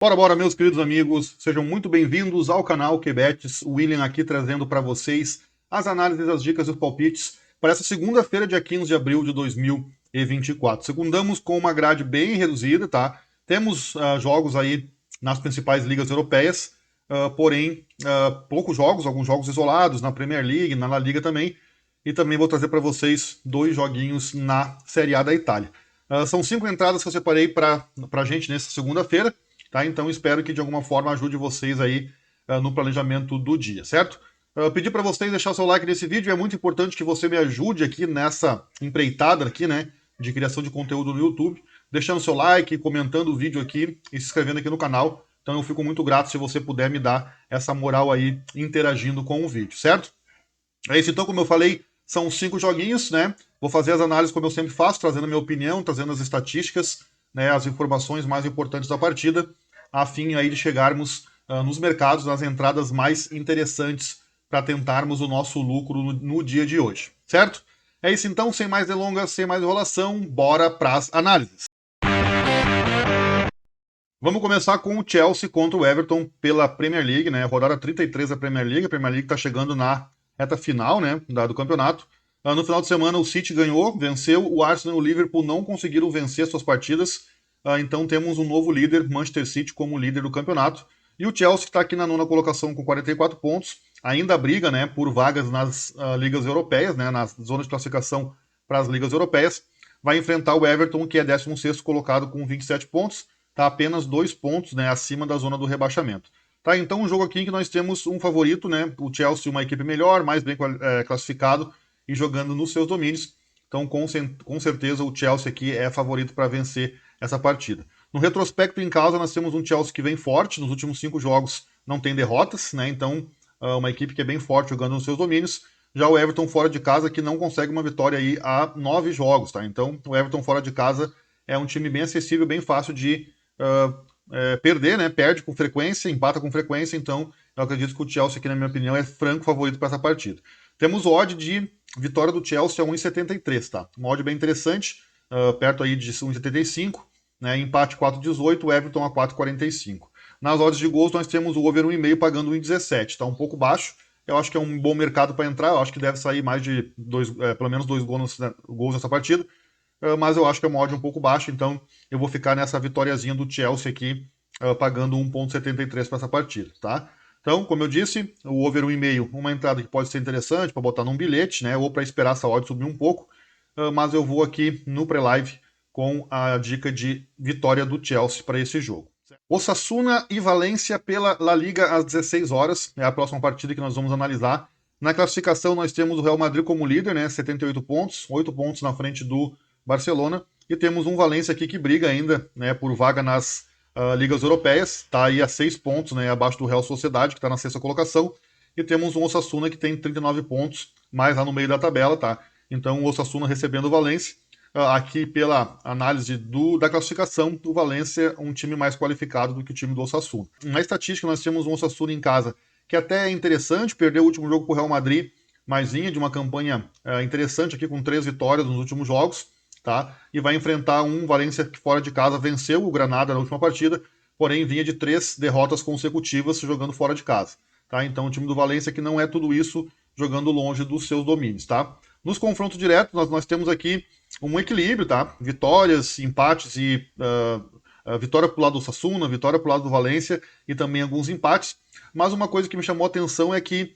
Bora, bora, meus queridos amigos, sejam muito bem-vindos ao canal QBets. O William aqui trazendo para vocês as análises, as dicas e os palpites para essa segunda-feira, dia 15 de abril de 2024. Segundamos com uma grade bem reduzida, tá? Temos jogos aí nas principais ligas europeias, porém, poucos jogos, alguns jogos isolados na Premier League, na La Liga também, e também vou trazer para vocês dois joguinhos na Série A da Itália. São 5 entradas que eu separei para a gente nessa segunda-feira. Tá? Então espero que de alguma forma ajude vocês aí no planejamento do dia, certo? Pedir para vocês deixar o seu like nesse vídeo, é muito importante que você me ajude aqui nessa empreitada aqui, né, de criação de conteúdo no YouTube, deixando seu like, comentando o vídeo aqui e se inscrevendo aqui no canal. Então eu fico muito grato se você puder me dar essa moral aí interagindo com o vídeo, certo? É isso então, como eu falei, são 5 joguinhos, né? Vou fazer as análises como eu sempre faço, trazendo a minha opinião, trazendo as estatísticas, né, as informações mais importantes da partida, a fim aí de chegarmos nos mercados, nas entradas mais interessantes para tentarmos o nosso lucro no dia de hoje, certo? É isso então, sem mais delongas, sem mais enrolação, bora para as análises. Vamos começar com o Chelsea contra o Everton pela Premier League, né? Rodada 33 da Premier League. A Premier League está chegando na reta final, né, do campeonato. No final de semana o City ganhou, venceu, o Arsenal e o Liverpool não conseguiram vencer suas partidas. Então temos um novo líder, Manchester City, como líder do campeonato. E o Chelsea está aqui na nona colocação com 44 pontos. Ainda briga, né, por vagas nas ligas europeias, né, nas zonas de classificação para as ligas europeias. Vai enfrentar o Everton, que é 16º colocado com 27 pontos. Está apenas 2 pontos, né, acima da zona do rebaixamento. Tá, então um jogo aqui em que nós temos um favorito, né, o Chelsea, uma equipe melhor, mais bem classificado e jogando nos seus domínios. Então com certeza o Chelsea aqui é favorito para vencer essa partida. No retrospecto em casa nós temos um Chelsea que vem forte, nos últimos 5 jogos não tem derrotas, né, então uma equipe que é bem forte jogando nos seus domínios. Já o Everton fora de casa que não consegue uma vitória aí há 9 jogos, tá? Então o Everton fora de casa é um time bem acessível, bem fácil de perder, né? Perde com frequência, empata com frequência, então eu acredito que o Chelsea aqui, na minha opinião, é franco favorito para essa partida. Temos o odd de vitória do Chelsea a 1,73, tá? Um odd bem interessante, perto aí de 1,75, né? Empate 4,18, o Everton a 4,45. Nas odds de gols nós temos o over 1,5 pagando 1,17, tá um pouco baixo. Eu acho que é um bom mercado para entrar, eu acho que deve sair mais de pelo menos 2 gols nessa partida. Mas eu acho que é uma odd um pouco baixa, então eu vou ficar nessa vitóriazinha do Chelsea aqui, pagando 1,73 para essa partida, tá? Então, como eu disse, o over 1,5, uma entrada que pode ser interessante para botar num bilhete, né? Ou para esperar essa odd subir um pouco, mas eu vou aqui no pré-live com a dica de vitória do Chelsea para esse jogo. Osasuna e Valência pela La Liga às 16 horas, é a próxima partida que nós vamos analisar. Na classificação nós temos o Real Madrid como líder, né? 78 pontos, 8 pontos na frente do Barcelona, e temos um Valência aqui que briga ainda, né, por vaga nas ligas europeias, está aí a 6 pontos, né, abaixo do Real Sociedade, que está na sexta colocação, e temos um Osasuna que tem 39 pontos, mais lá no meio da tabela, tá? Então o Osasuna recebendo o Valência. Aqui pela análise da classificação, o Valência é um time mais qualificado do que o time do Osasuna. Na estatística nós temos um Osasuna em casa que até é interessante, perdeu o último jogo para o Real Madrid, mas vinha de uma campanha interessante aqui com 3 vitórias nos últimos jogos, tá? E vai enfrentar um Valência que fora de casa venceu o Granada na última partida, porém vinha de 3 derrotas consecutivas jogando fora de casa, tá? Então o time do Valência que não é tudo isso jogando longe dos seus domínios, tá? Nos confrontos diretos nós temos aqui um equilíbrio, tá? Vitórias, empates e vitória pro lado do Osasuna, vitória pro lado do Valência e também alguns empates. Mas uma coisa que me chamou a atenção é que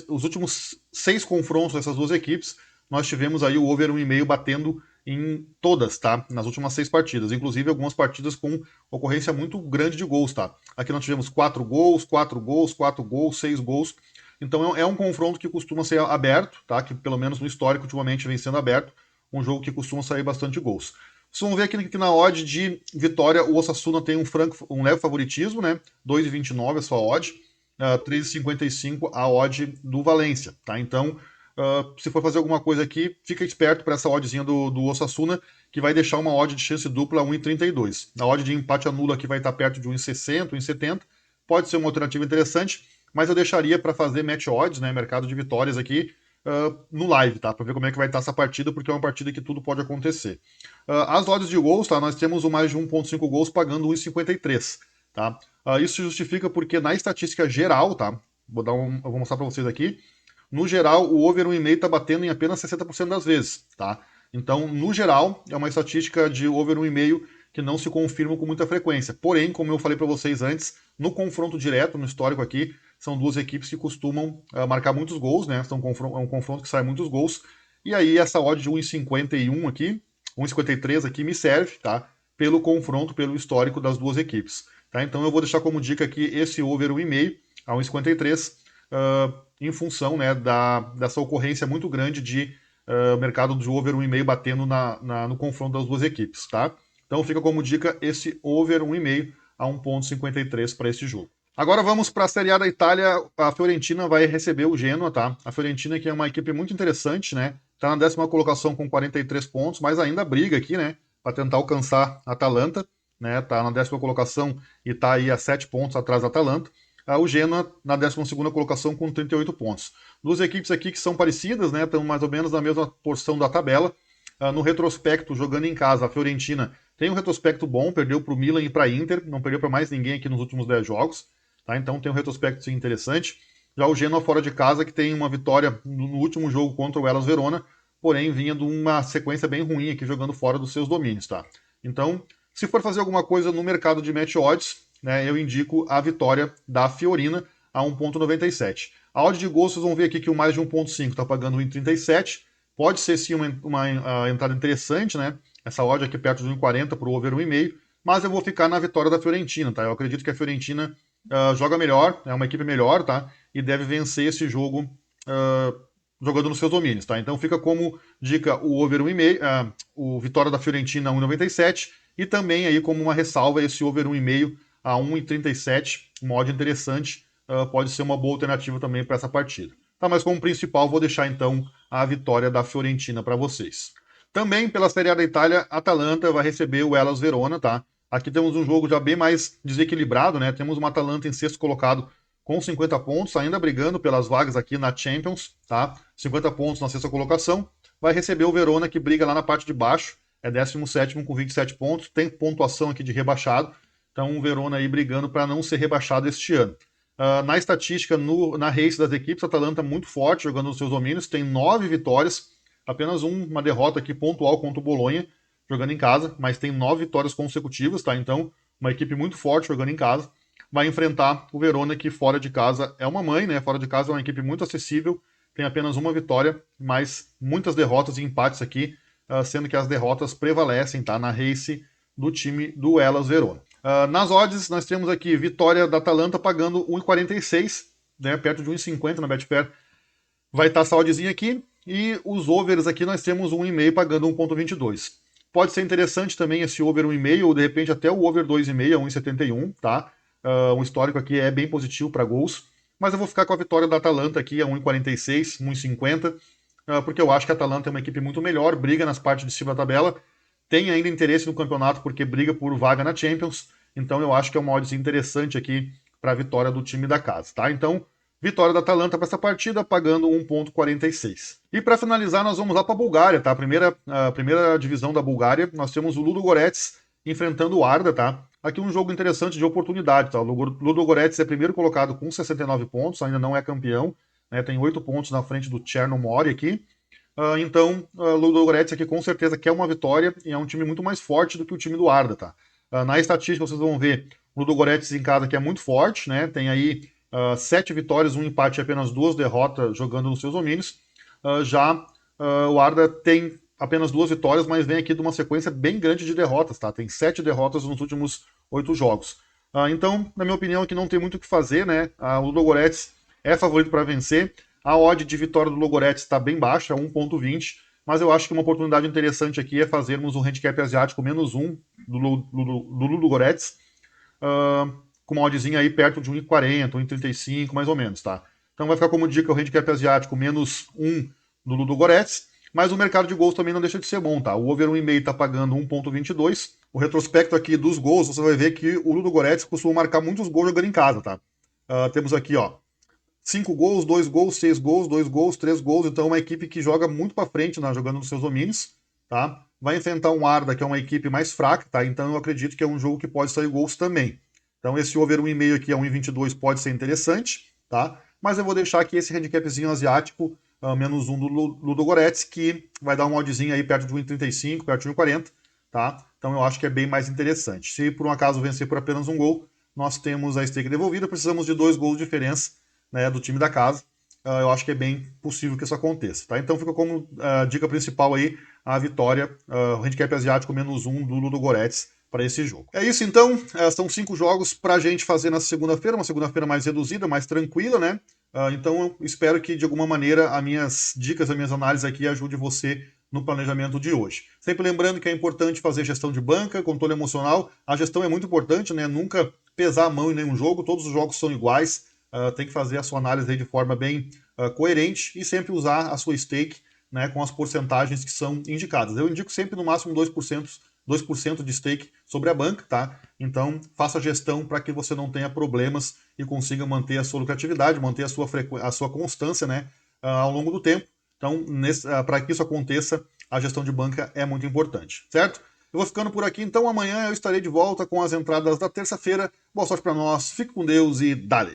os últimos 6 confrontos dessas duas equipes, nós tivemos aí o over 1,5 batendo em todas, tá? Nas últimas 6 partidas, inclusive algumas partidas com ocorrência muito grande de gols, tá? Aqui nós tivemos 4 gols, 4 gols, 4 gols, 6 gols. Então é um confronto que costuma ser aberto, tá? Que pelo menos no histórico ultimamente vem sendo aberto, um jogo que costuma sair bastante gols. Vocês vão ver aqui que na odd de vitória o Osasuna tem um leve favoritismo, né? 2,29 a sua odd, 3,55 a odd do Valência, tá? Então, se for fazer alguma coisa aqui, fica esperto para essa oddzinha do Osasuna, que vai deixar uma odd de chance dupla a 1,32. A odd de empate anula aqui vai estar perto de 1,60, 1,70. Pode ser uma alternativa interessante, mas eu deixaria para fazer match odds, né? Mercado de vitórias aqui, no live, tá? Para ver como é que vai estar essa partida, porque é uma partida que tudo pode acontecer. As odds de gols, tá? Nós temos o mais de 1,5 gols pagando 1,53, tá? Isso se justifica porque na estatística geral, tá? Eu vou mostrar para vocês aqui. No geral, o over 1,5 está batendo em apenas 60% das vezes, tá? Então, no geral, é uma estatística de over 1,5 que não se confirma com muita frequência. Porém, como eu falei para vocês antes, no confronto direto, no histórico aqui, são duas equipes que costumam marcar muitos gols, né? É um confronto que sai muitos gols. E aí, essa odd de 1,51 aqui, 1,53 aqui, me serve, tá? Pelo confronto, pelo histórico das duas equipes. Tá? Então, eu vou deixar como dica aqui esse over 1,5 a 1,53 em função, né, dessa ocorrência muito grande de mercado de over 1,5 batendo no confronto das duas equipes, tá? Então fica como dica esse over 1,5 a 1,53 para esse jogo. Agora vamos para a Série A da Itália. A Fiorentina vai receber o Genoa, tá? A Fiorentina que é uma equipe muito interessante, né? Tá na 10ª colocação com 43 pontos, mas ainda briga aqui, né? Para tentar alcançar a Atalanta, né? Tá na 10ª colocação e tá aí a 7 pontos atrás da Atalanta. O Genoa na 12ª colocação com 38 pontos. Duas equipes aqui que são parecidas, né? Estão mais ou menos na mesma porção da tabela. No retrospecto, jogando em casa, a Fiorentina tem um retrospecto bom, perdeu para o Milan e para a Inter, não perdeu para mais ninguém aqui nos últimos 10 jogos, tá? Então tem um retrospecto sim, interessante. Já o Genoa fora de casa, que tem uma vitória no último jogo contra o Hellas Verona, porém vinha de uma sequência bem ruim aqui jogando fora dos seus domínios, tá? Então, se for fazer alguma coisa no mercado de match odds, né, eu indico a vitória da Fiorentina a 1,97. A odd de gols, vocês vão ver aqui que o mais de 1,5 está pagando 1,37. Pode ser sim uma entrada interessante, né? Essa odd aqui perto de 1,40 para o over 1,5, mas eu vou ficar na vitória da Fiorentina, tá? Eu acredito que a Fiorentina joga melhor, é uma equipe melhor, tá? E deve vencer esse jogo jogando nos seus domínios, tá? Então fica como dica o over 1,5, o vitória da Fiorentina 1,97 e também aí como uma ressalva esse over 1,5 a 1,37, uma odd interessante, pode ser uma boa alternativa também para essa partida. Tá, mas como principal vou deixar então a vitória da Fiorentina para vocês. Também pela Série A da Itália, a Atalanta vai receber o Hellas Verona, tá? Aqui temos um jogo já bem mais desequilibrado, né? Temos uma Atalanta em sexto colocado com 50 pontos, ainda brigando pelas vagas aqui na Champions, tá? 50 pontos na sexta colocação. Vai receber o Verona, que briga lá na parte de baixo, é 17º com 27 pontos, tem pontuação aqui de rebaixado. Então o Verona aí brigando para não ser rebaixado este ano. Na estatística, na race das equipes, a Atalanta muito forte, jogando nos seus domínios, tem 9 vitórias, apenas uma derrota aqui pontual contra o Bolonha, jogando em casa, mas tem 9 vitórias consecutivas, tá? Então, uma equipe muito forte jogando em casa, vai enfrentar o Verona, que fora de casa é uma mãe, né? Fora de casa é uma equipe muito acessível, tem apenas uma vitória, mas muitas derrotas e empates aqui, sendo que as derrotas prevalecem, tá? Na race do time do Hellas Verona. Nas odds, nós temos aqui vitória da Atalanta pagando 1,46, né, perto de 1,50 na Betfair. Vai estar essa oddzinha aqui. E os overs aqui nós temos 1,5 pagando 1,22. Pode ser interessante também esse over 1,5 ou de repente até o over 2,5 a 1,71, tá? Um histórico aqui é bem positivo para gols. Mas eu vou ficar com a vitória da Atalanta aqui a 1,46, 1,50, porque eu acho que a Atalanta é uma equipe muito melhor, briga nas partes de cima da tabela, tem ainda interesse no campeonato porque briga por vaga na Champions, então eu acho que é uma odds interessante aqui para a vitória do time da casa, tá? Então, vitória da Atalanta para essa partida, pagando 1,46. E para finalizar, nós vamos lá para a Bulgária, tá? A primeira divisão da Bulgária, nós temos o Ludogorets enfrentando o Arda, tá? Aqui um jogo interessante de oportunidade, tá? O Ludogorets é primeiro colocado com 69 pontos, ainda não é campeão, né? Tem 8 pontos na frente do Chernomori aqui. Então, o Ludogorets aqui com certeza quer uma vitória e é um time muito mais forte do que o time do Arda, tá? Na estatística vocês vão ver o Ludogorets em casa que é muito forte, né? Tem aí 7 vitórias, 1 empate e apenas 2 derrotas jogando nos seus domínios. O Arda tem apenas 2 vitórias, mas vem aqui de uma sequência bem grande de derrotas, tá? Tem 7 derrotas nos últimos 8 jogos. Então, na minha opinião, aqui não tem muito o que fazer, né? O Ludogorets é favorito para vencer. A odd de vitória do Ludogorets está bem baixa, 1,20, mas eu acho que uma oportunidade interessante aqui é fazermos um handicap asiático -1 do Ludogorets, com uma oddzinha aí perto de 1,40, 1,35 mais ou menos, tá? Então vai ficar como dica o handicap asiático -1 do Ludogorets, mas o mercado de gols também não deixa de ser bom, tá? O over 1,5 tá pagando 1,22. O retrospecto aqui dos gols, você vai ver que o Ludogorets costuma marcar muitos gols jogando em casa, tá? Temos aqui, ó, 5 gols, 2 gols, 6 gols, 2 gols, 3 gols. Então é uma equipe que joga muito para frente, jogando nos seus domínios, tá? Vai enfrentar um Arda, que é uma equipe mais fraca, tá? Então eu acredito que é um jogo que pode sair gols também. Então esse over 1,5 aqui a 1,22 pode ser interessante, tá? Mas eu vou deixar aqui esse handicapzinho asiático, menos 1 do Ludogorets, que vai dar um oddzinho aí perto de 1,35, perto de 1,40, tá? Então eu acho que é bem mais interessante. Se por um acaso vencer por apenas um gol, nós temos a stake devolvida, precisamos de 2 gols de diferença, né, do time da casa. Eu acho que é bem possível que isso aconteça, tá? Então fica como dica principal aí a vitória, o handicap asiático menos 1 do Ludogorets para esse jogo. É isso então, são 5 jogos para a gente fazer na segunda-feira, uma segunda-feira mais reduzida, mais tranquila, né? Então eu espero que de alguma maneira as minhas dicas, as minhas análises aqui ajudem você no planejamento de hoje. Sempre lembrando que é importante fazer gestão de banca, controle emocional. A gestão é muito importante, né? Nunca pesar a mão em nenhum jogo, todos os jogos são iguais. Tem que fazer a sua análise aí de forma bem coerente e sempre usar a sua stake, né, com as porcentagens que são indicadas. Eu indico sempre no máximo 2% de stake sobre a banca, tá? Então faça a gestão para que você não tenha problemas e consiga manter a sua lucratividade, manter a sua constância, né, ao longo do tempo. Então, para que isso aconteça, a gestão de banca é muito importante, certo? Eu vou ficando por aqui, então amanhã eu estarei de volta com as entradas da terça-feira. Boa sorte para nós, fique com Deus e dale!